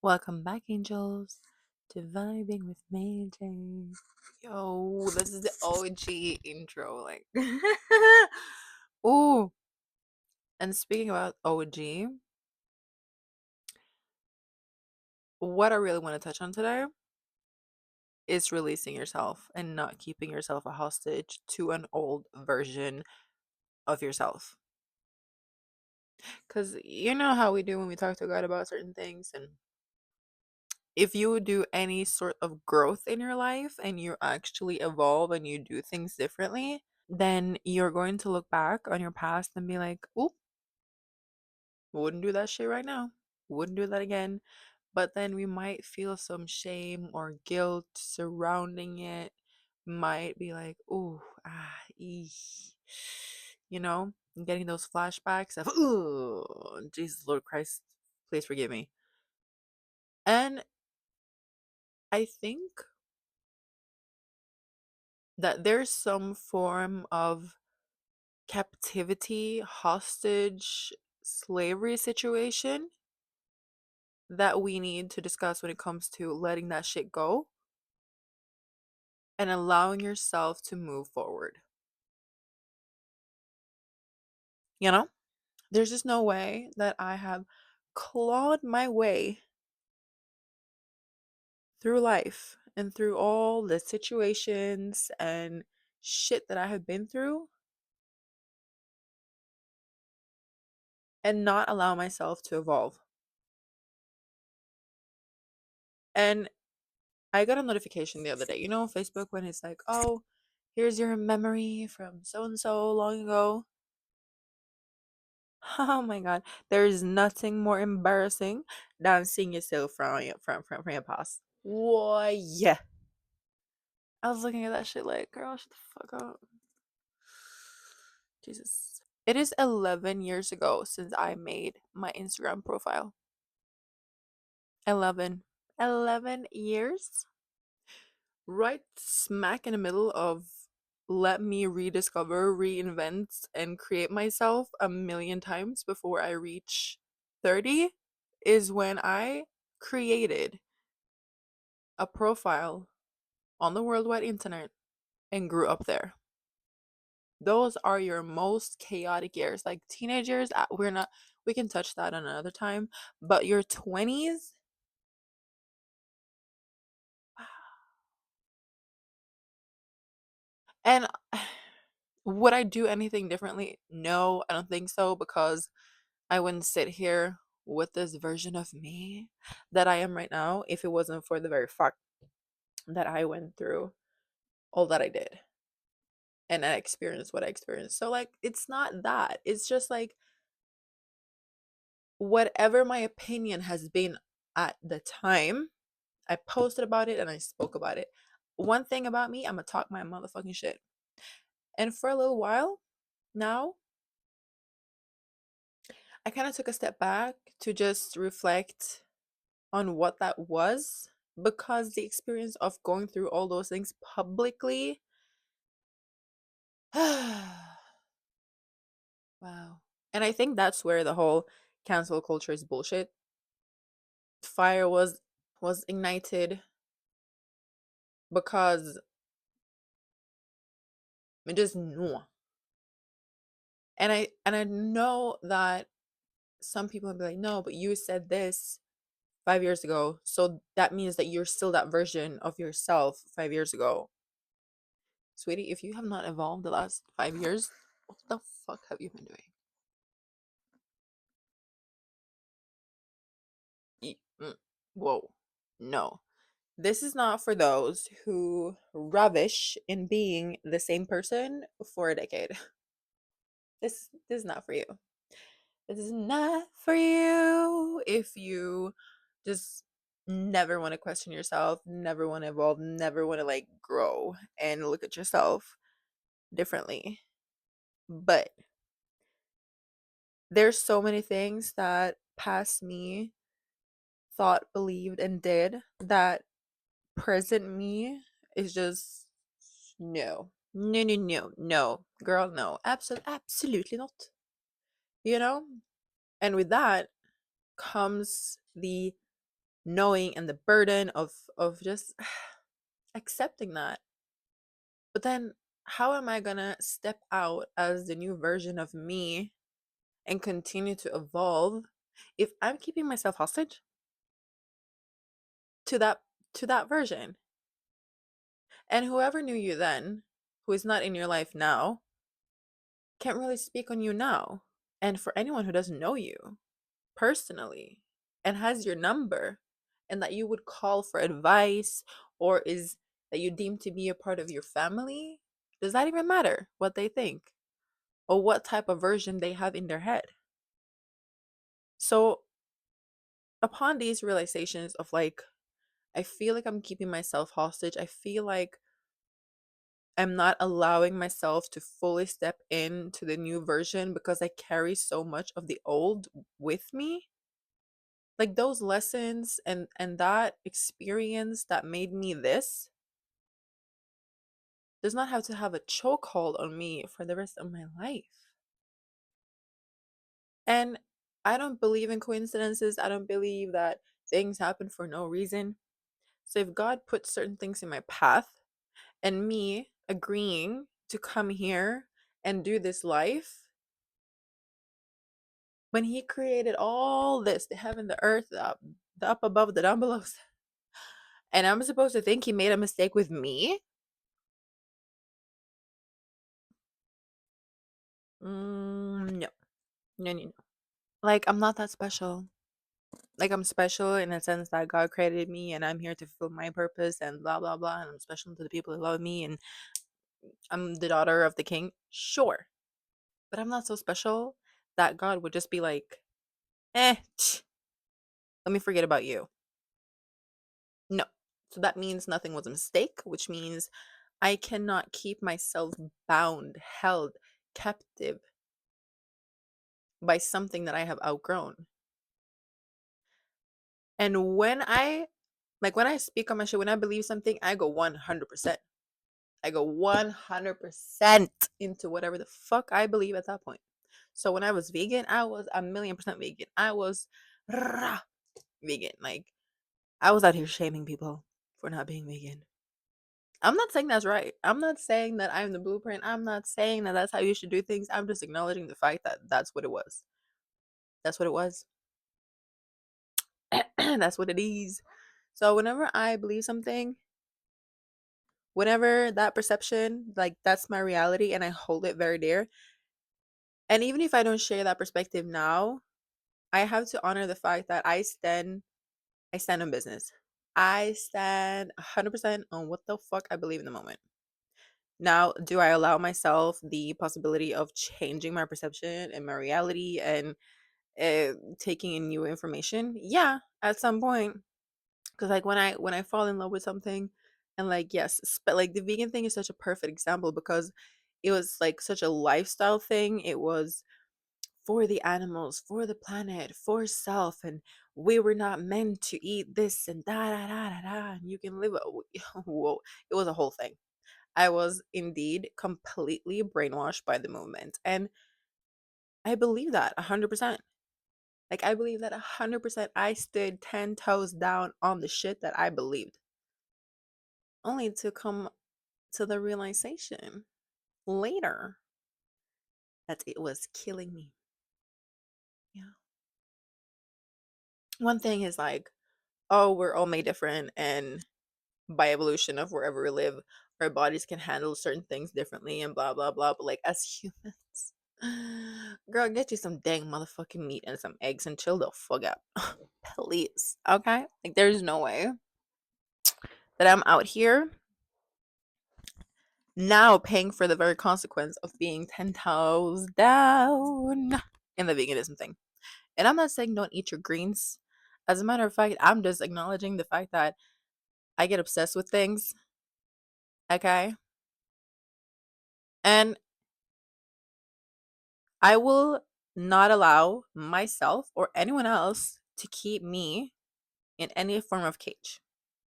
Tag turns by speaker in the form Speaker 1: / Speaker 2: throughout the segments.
Speaker 1: Welcome back, angels, to Vibing with Major. Yo, this is the OG intro. Ooh. And speaking about OG, what I really want to touch on today is releasing yourself and not keeping yourself a hostage to an old version of yourself. Because you know how we do when we talk to God about certain things, and if you would do any sort of growth in your life and you actually evolve and you do things differently, then you're going to look back on your past and be like, oop, wouldn't do that shit right now. Wouldn't do that again. But then we might feel some shame or guilt surrounding it. Might be like, ooh, eesh. You know, getting those flashbacks of, ooh, Jesus, Lord Christ, please forgive me. And I think that there's some form of captivity, hostage, slavery situation that we need to discuss when it comes to letting that shit go and allowing yourself to move forward. You know, there's just no way that I have clawed my way through life and through all the situations and shit that I have been through and not allow myself to evolve. And I got a notification the other day, Facebook, when it's like, oh, here's your memory from so and so long ago. Oh my god, there is nothing more embarrassing than seeing yourself from your past. Why? Yeah, I was looking at that shit like, girl, shut the fuck up. Jesus, it is 11 years ago since I made my Instagram profile. 11, 11 years, right smack in the middle of let me rediscover, reinvent, and create myself a million times before I reach 30 is when I created a profile on the worldwide internet and grew up there. Those are your most chaotic years. Like teenagers, we can touch that another time, but your 20s, and would I do anything differently? No, I don't think so, because I wouldn't sit here with this version of me that I am right now if it wasn't for the very fact that I went through all that I did and I experienced what I experienced. So, like, it's not that. It's just like whatever my opinion has been at the time, I posted about it and I spoke about it. One thing about me, I'm gonna talk my motherfucking shit. And for a little while now, I kind of took a step back to just reflect on what that was, because the experience of going through all those things publicly, wow. And I think that's where the whole cancel culture is bullshit. Fire was ignited because I just knew. And I know that some people will be like, no, but you said this 5 years ago, so that means that you're still that version of yourself 5 years ago. Sweetie, if you have not evolved the last 5 years, what the fuck have you been doing? Whoa. No. This is not for those who ravish in being the same person for a decade. This is not for you. This is not for you if you just never want to question yourself, never want to evolve, never want to like grow and look at yourself differently. But there's so many things that past me thought, believed, and did that present me is just no. No, no, no, no. Girl, no. Absolutely not. You know? And with that comes the knowing and the burden of just accepting that. But then how am I gonna step out as the new version of me and continue to evolve if I'm keeping myself hostage to that version? And whoever knew you then, who is not in your life now, can't really speak on you now. And for anyone who doesn't know you personally and has your number and that you would call for advice or is that you deem to be a part of your family, does that even matter what they think or what type of version they have in their head? So, upon these realizations of like, I feel like I'm keeping myself hostage, I feel like I'm not allowing myself to fully step into the new version because I carry so much of the old with me. Like those lessons and that experience that made me this does not have to have a chokehold on me for the rest of my life. And I don't believe in coincidences. I don't believe that things happen for no reason. So if God put certain things in my path and me agreeing to come here and do this life, when he created all this, the heaven, the earth, the up above, the down below, and I'm supposed to think he made a mistake with me? No. No, no, no. Like, I'm not that special. Like, I'm special in a sense that God created me and I'm here to fulfill my purpose and blah, blah, blah. And I'm special to the people who love me and I'm the daughter of the king. Sure. But I'm not so special that God would just be like, let me forget about you. No. So that means nothing was a mistake, which means I cannot keep myself bound, held, captive by something that I have outgrown. And when I speak on my shit, when I believe something, I go 100%. I go 100% into whatever the fuck I believe at that point. So when I was vegan, I was a million percent vegan. I was vegan. Like, I was out here shaming people for not being vegan. I'm not saying that's right. I'm not saying that I'm the blueprint. I'm not saying that that's how you should do things. I'm just acknowledging the fact that that's what it was. That's what it was. That's what it is. So whenever I believe something, whenever that perception, like that's my reality and I hold it very dear. And even if I don't share that perspective now, I have to honor the fact that I stand on business. I stand 100% on what the fuck I believe in the moment. Now, do I allow myself the possibility of changing my perception and my reality and taking in new information? Yeah, at some point. Because like when I fall in love with something, and like yes, like the vegan thing is such a perfect example because it was like such a lifestyle thing. It was for the animals, for the planet, for self, and we were not meant to eat this and da da da da da. And you can live. Whoa, it was a whole thing. I was indeed completely brainwashed by the movement. And I believe that 100%. Like, I believe that 100%. I stood 10 toes down on the shit that I believed, only to come to the realization later that it was killing me. Yeah. One thing is like, oh, we're all made different. And by evolution of wherever we live, our bodies can handle certain things differently and blah, blah, blah. But like, as humans, girl, get you some dang motherfucking meat and some eggs and chill the fuck out. Please. Okay? Like, there's no way that I'm out here now paying for the very consequence of being 10 toes down in the veganism thing. And I'm not saying don't eat your greens. As a matter of fact, I'm just acknowledging the fact that I get obsessed with things. Okay? And I will not allow myself or anyone else to keep me in any form of cage.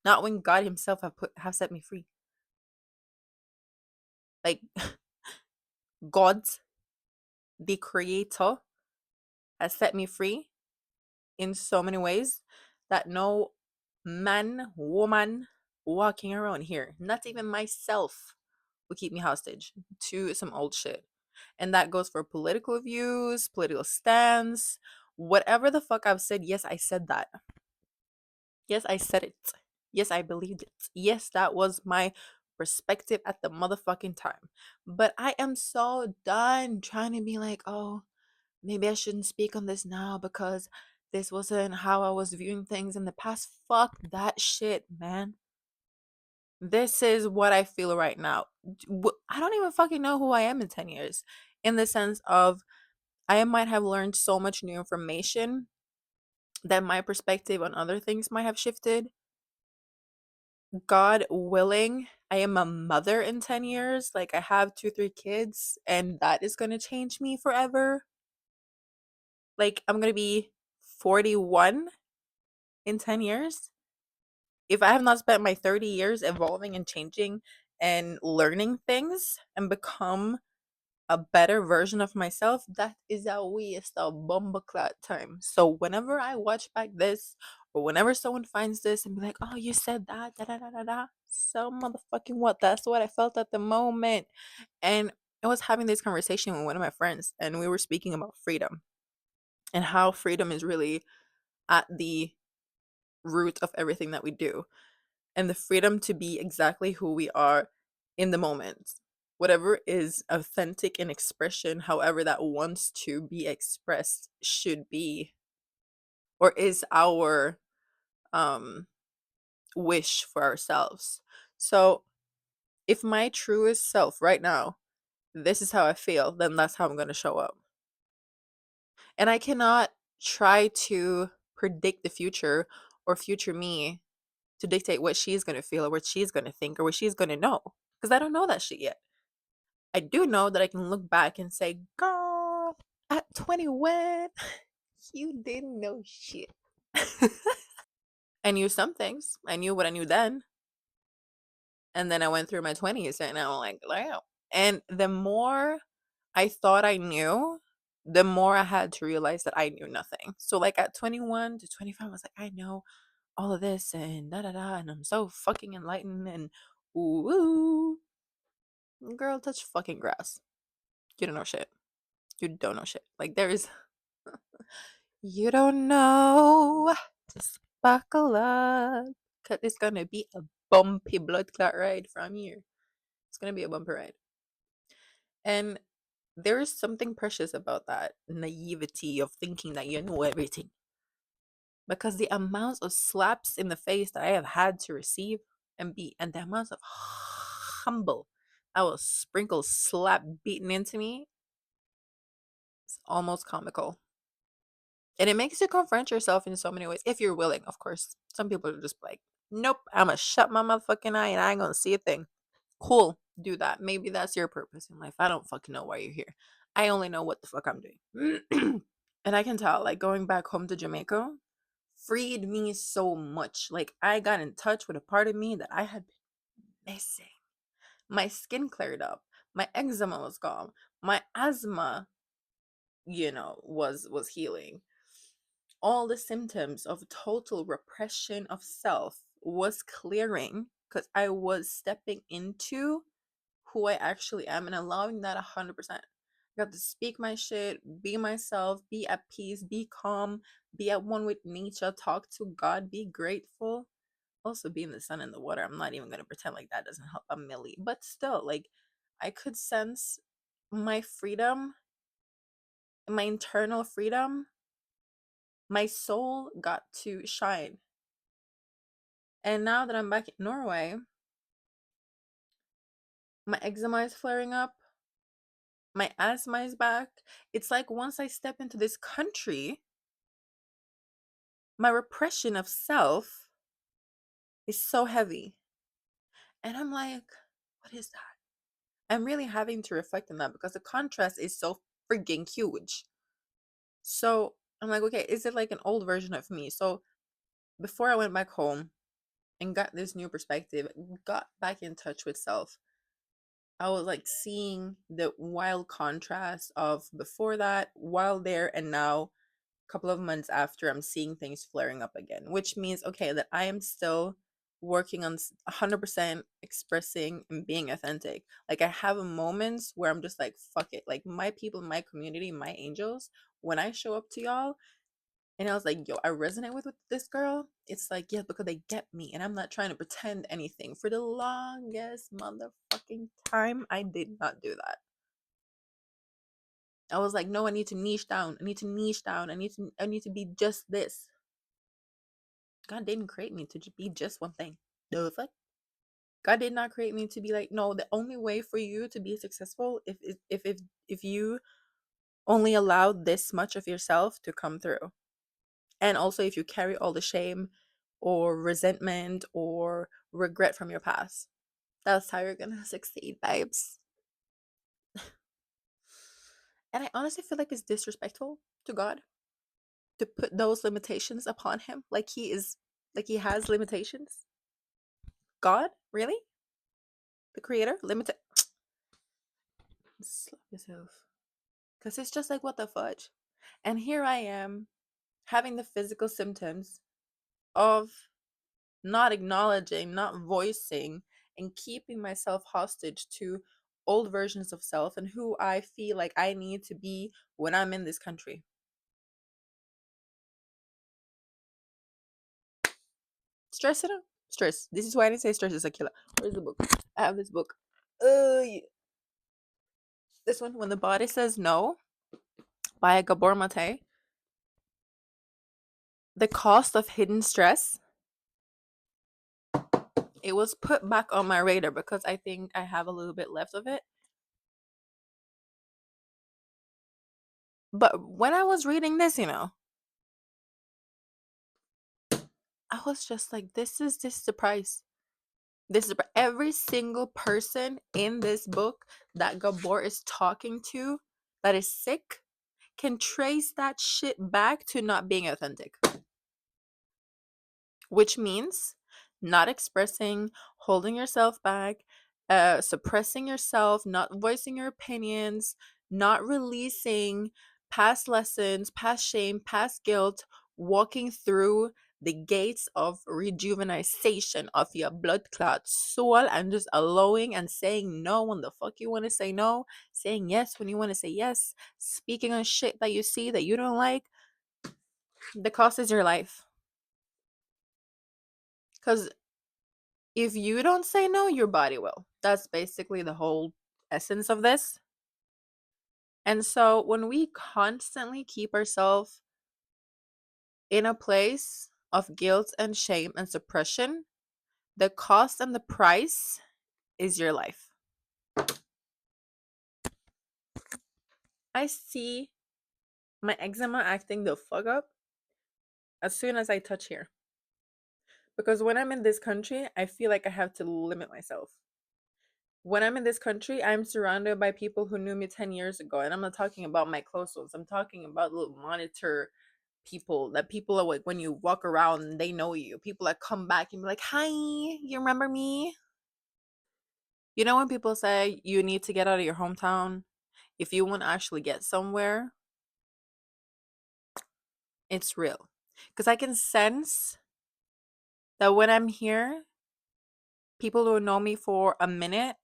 Speaker 1: Not when God Himself have set me free. Like God, the Creator, has set me free in so many ways that no man, woman walking around here. Not even myself will keep me hostage to some old shit. And that goes for political views, political stance, whatever the fuck I've said. Yes, I said that. Yes, I said it. Yes, I believed it. Yes, that was my perspective at the motherfucking time. But I am so done trying to be like, oh, maybe I shouldn't speak on this now because this wasn't how I was viewing things in the past. Fuck that shit, man. This is what I feel right now. I don't even fucking know who I am in 10 years, in the sense of I might have learned so much new information that my perspective on other things might have shifted. God willing, I am a mother in 10 years. Like, I have 2, 3 kids, and that is going to change me forever. Like, I'm going to be 41 in 10 years. If I have not spent my 30 years evolving and changing and learning things and become a better version of myself, that is a waste of bumbleclad time. So whenever I watch back this, or whenever someone finds this and be like, oh, you said that, da da da da da, so motherfucking what? That's what I felt at the moment. And I was having this conversation with one of my friends, and we were speaking about freedom and how freedom is really at the root of everything that we do, and the freedom to be exactly who we are in the moment. Whatever is authentic in expression, however that wants to be expressed, should be or is our um wish for ourselves. So if my truest self right now, this is how I feel, then that's how I'm going to show up. And I cannot try to predict the future or future me to dictate what she's going to feel or what she's going to think or what she's going to know, because I don't know that shit yet. I do know that I can look back and say, girl, at 21, you didn't know shit. I knew some things. I knew what I knew then. And then I went through my 20s and I'm like, wow. And the more I thought I knew, the more I had to realize that I knew nothing. So, like at 21 to 25, I was like, I know all of this and da da da. And I'm so fucking enlightened and ooh, girl, touch fucking grass. You don't know shit. You don't know shit. Like, there is. You don't know. Just buckle up. Cause it's gonna be a bumpy blood clot ride from here. It's gonna be a bumpy ride. And there is something precious about that naivety of thinking that you know everything. Because the amounts of slaps in the face that I have had to receive and the amounts of humble I will sprinkle slap beaten into me, it's almost comical. And it makes you confront yourself in so many ways, if you're willing, of course. Some people are just like, nope, I'm gonna shut my motherfucking eye and I ain't gonna see a thing. Cool, do that. Maybe that's your purpose in life. I don't fucking know why you're here. I only know what the fuck I'm doing. And I can tell, like, going back home to Jamaica freed me so much. Like, I got in touch with a part of me that I had been missing. My skin cleared up. My eczema was gone. My asthma, was healing. All the symptoms of total repression of self was clearing because I was stepping into who I actually am and allowing that 100%. I got to speak my shit, be myself, be at peace, be calm, be at one with nature, talk to God, be grateful. Also, be in the sun and the water. I'm not even going to pretend like that doesn't help a milli. But still, like, I could sense my freedom, my internal freedom. My soul got to shine. And now that I'm back in Norway, my eczema is flaring up. My asthma is back. It's like once I step into this country, my repression of self is so heavy. And I'm like, what is that? I'm really having to reflect on that because the contrast is so freaking huge. So I'm like, okay, is it like an old version of me? So before I went back home and got this new perspective, got back in touch with self, I was like seeing the wild contrast of before that, while there, and now. couple of months after, I'm seeing things flaring up again, which means, okay, that I am still working on 100% expressing and being authentic. Like, I have moments where I'm just like, fuck it. Like, my people, my community, my angels, when I show up to y'all, and I was like, yo, I resonate with this girl. It's like, yeah, because they get me. And I'm not trying to pretend anything. For the longest motherfucking time, I did not do that. I was like, no, I need to niche down. I need to niche down. I need to be just this. God didn't create me to be just one thing. The fuck? God did not create me to be like, no, the only way for you to be successful if you only allow this much of yourself to come through. And also if you carry all the shame or resentment or regret from your past. That's how you're gonna succeed, babes. And I honestly feel like it's disrespectful to God to put those limitations upon him. Like he has limitations. God? Really? The creator? Limited. Slap yourself. Because it's just like, what the fudge? And here I am having the physical symptoms of not acknowledging, not voicing, and keeping myself hostage to old versions of self and who I feel like I need to be when I'm in this country. Stress it out. Stress. This is why I didn't say stress is a killer. Where's the book? I have this book. Yeah. This one, When the Body Says No, by Gabor Mate. The cost of hidden stress. It was put back on my radar because I think I have a little bit left of it. But when I was reading this, I was just like, this is the price. This is every single person in this book that Gabor is talking to that is sick can trace that shit back to not being authentic, which means not expressing, holding yourself back, suppressing yourself, not voicing your opinions, not releasing past lessons, past shame, past guilt, walking through the gates of rejuvenation of your blood clot soul and just allowing and saying no when the fuck you want to say no, saying yes when you want to say yes, speaking on shit that you see that you don't like. The cost is your life. Because if you don't say no, your body will. That's basically the whole essence of this. And so when we constantly keep ourselves in a place of guilt and shame and suppression, the cost and the price is your life. I see my eczema acting the fuck up as soon as I touch here. Because when I'm in this country, I feel like I have to limit myself. When I'm in this country, I'm surrounded by people who knew me 10 years ago. And I'm not talking about my close ones. I'm talking about little monitor people that people are like, when you walk around, they know you. People that come back and be like, hi, you remember me? You know, when people say you need to get out of your hometown if you want to actually get somewhere, it's real. Because I can sense that when I'm here, people who know me for a minute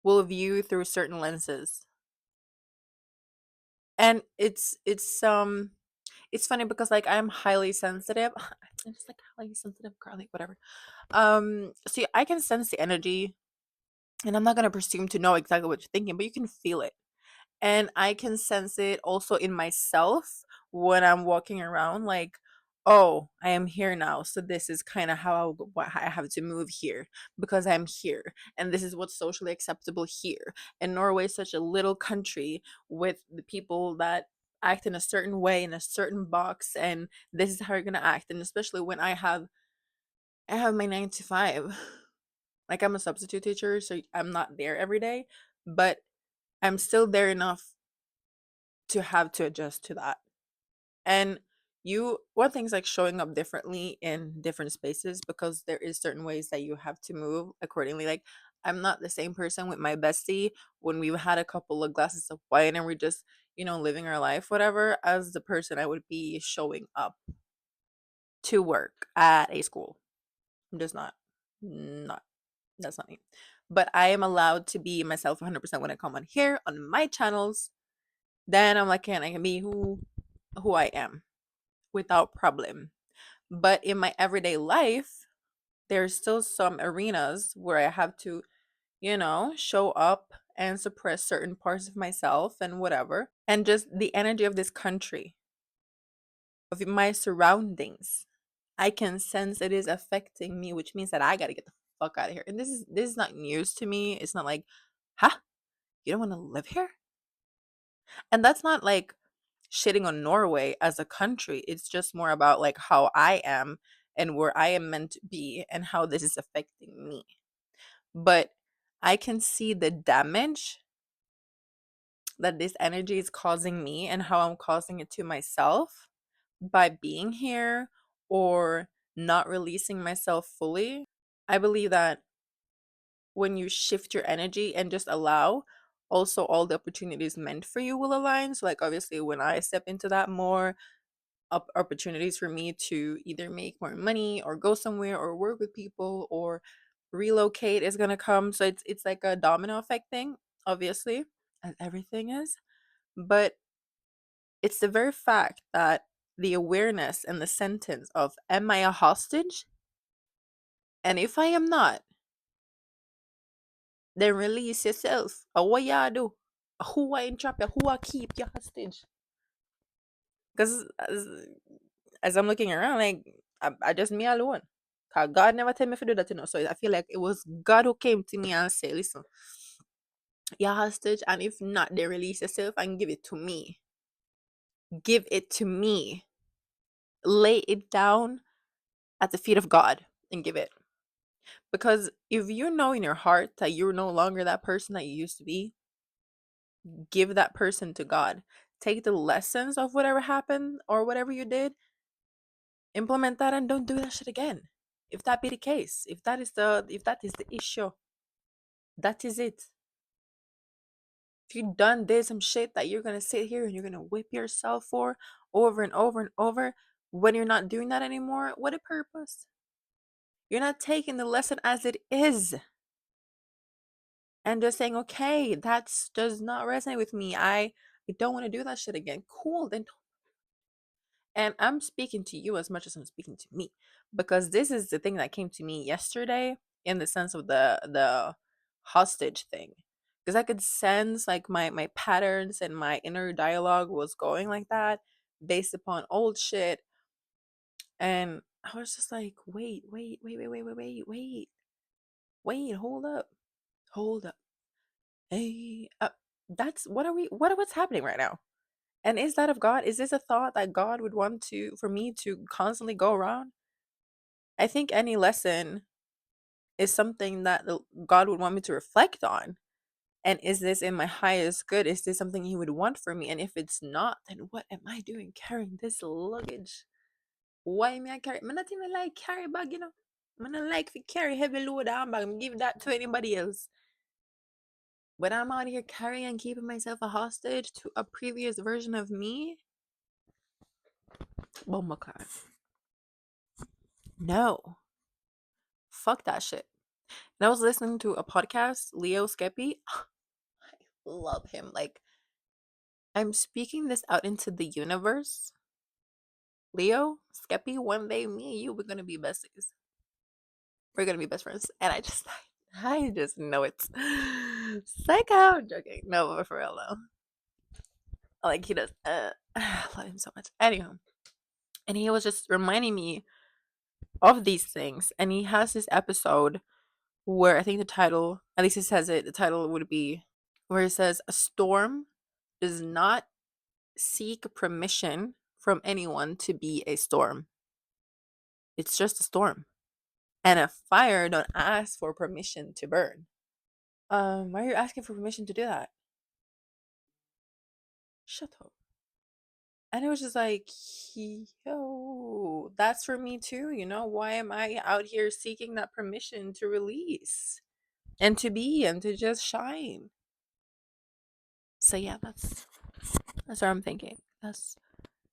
Speaker 1: will view through certain lenses. And it's funny because like I'm highly sensitive. I'm just like highly sensitive, girly, whatever. See, I can sense the energy, and I'm not gonna presume to know exactly what you're thinking, but you can feel it. And I can sense it also in myself when I'm walking around, like, oh, I am here now. So this is kind of how I have to move here because I'm here. And this is what's socially acceptable here. And Norway is such a little country with the people that act in a certain way in a certain box. And this is how you're going to act. And especially when I have my 9 to 5. Like I'm a substitute teacher, so I'm not there every day, but I'm still there enough to have to adjust to that. And one thing's like showing up differently in different spaces because there is certain ways that you have to move accordingly. Like I'm not the same person with my bestie when we've had a couple of glasses of wine and we're just living our life, whatever, as the person I would be showing up to work at a school. I'm just not, that's not me. But I am allowed to be myself 100% when I come on here on my channels. Then I'm like, I can be who I am without problem. But in my everyday life, there's still some arenas where I have to, show up and suppress certain parts of myself and whatever. And just the energy of this country, of my surroundings, I can sense it is affecting me, which means that I got to get the fuck out of here. And this is not news to me. It's not like, huh, you don't want to live here? And that's not like shitting on Norway as a country. It's just more about like how I am and where I am meant to be and how this is affecting me. But I can see the damage that this energy is causing me and how I'm causing it to myself by being here or not releasing myself fully. I believe that when you shift your energy and just allow, also all the opportunities meant for you will align. So, like, obviously, when I step into that more, opportunities for me to either make more money or go somewhere or work with people or relocate is gonna come. So it's like a domino effect thing, obviously, as everything is. But it's the very fact that the awareness and the sentence of am I a hostage? And if I am not, then release yourself. What y'all do? Who I entrap you? Who I keep you hostage? Because as I'm looking around, like I just me alone. 'Cause God never tell me to do that, So I feel like it was God who came to me and said, "Listen, you're hostage, and if not, then release yourself and give it to me. Give it to me. Lay it down at the feet of God and give it." Because if you know in your heart that you're no longer that person that you used to be, give that person to God. Take the lessons of whatever happened or whatever you did, implement that, and don't do that shit again. If that be the case, if that is the issue, that is it. If you done did some shit that you're gonna sit here and you're gonna whip yourself for over and over and over, when you're not doing that anymore, what a purpose. You're not taking the lesson as it is and just saying, okay, that does not resonate with me. I don't want to do that shit again. Cool, then. And I'm speaking to you as much as I'm speaking to me, because this is the thing that came to me yesterday in the sense of the hostage thing. Because I could sense like my patterns and my inner dialogue was going like that based upon old shit. And I was just like, wait, hold up. Hold up. Hey, that's what's happening right now? And is that of God? Is this a thought that God would want to for me to constantly go around? I think any lesson is something that God would want me to reflect on. And is this in my highest good? Is this something He would want for me? And if it's not, then what am I doing carrying this luggage? Why am I carry? I'm not even like carry bag. I'm not like to carry heavy load on bag. I'm give that to anybody else. But I'm out here carrying and keeping myself a hostage to a previous version of me. Oh my God. No. Fuck that shit. And I was listening to a podcast, Leo Skeppy. I love him. Like, I'm speaking this out into the universe. Leo Skeppy, one day me and you, we're gonna be besties. We're gonna be best friends. And I just know it's psycho. I'm joking. No, but for real though. Like he does. I love him so much. Anyhow, and he was just reminding me of these things. And he has this episode where I think the title, at least it says it, the title would be where it says, "A storm does not seek permission from anyone to be a storm. It's just a storm. And a fire don't ask for permission to burn." Why are you asking for permission to do that? Shut up. And it was just like, yo, that's for me too. Why am I out here seeking that permission to release and to be and to just shine? So yeah, That's what I'm thinking. That's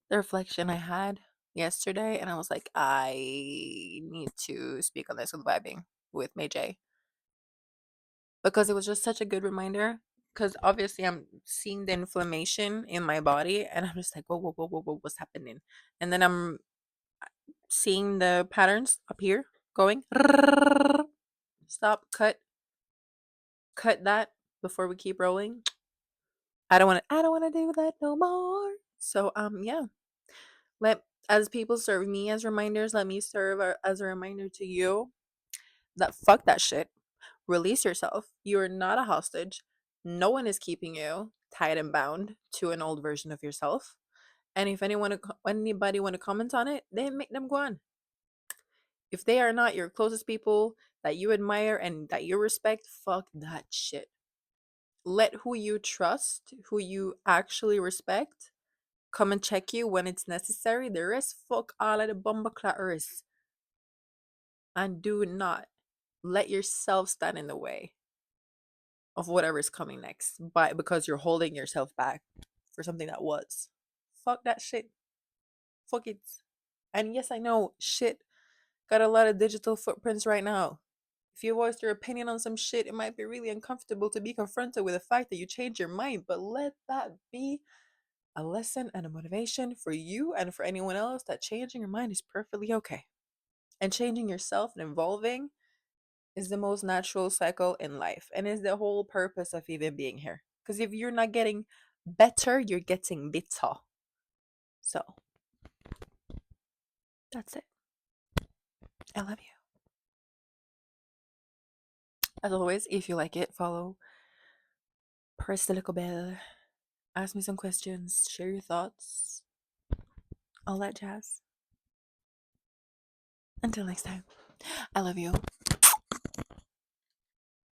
Speaker 1: the reflection I had yesterday, and I was like, I need to speak on this with vibing with May J because it was just such a good reminder. Because obviously, I'm seeing the inflammation in my body, and I'm just like, whoa, whoa, whoa, whoa, whoa, what's happening? And then I'm seeing the patterns up here going. Stop, cut that before we keep rolling. I don't want to do that no more. So yeah. Let as people serve me as reminders, let me serve as a reminder to you that fuck that shit. Release yourself. You are not a hostage. No one is keeping you tied and bound to an old version of yourself. And if anybody want to comment on it, then make them go on. If they are not your closest people that you admire and that you respect, fuck that shit. Let who you trust, who you actually respect, come and check you when it's necessary. The rest, fuck all of the bomba clatters. And do not let yourself stand in the way of whatever is coming next because you're holding yourself back for something that was. Fuck that shit. Fuck it. And yes, I know shit got a lot of digital footprints right now. If you voice your opinion on some shit, it might be really uncomfortable to be confronted with the fact that you changed your mind, but let that be a lesson and a motivation for you and for anyone else that changing your mind is perfectly okay. And changing yourself and evolving is the most natural cycle in life and is the whole purpose of even being here. Because if you're not getting better, you're getting bitter. So that's it. I love you. As always, if you like it, follow, press the little bell, ask me some questions, share your thoughts, all that jazz. Until next time, I love you.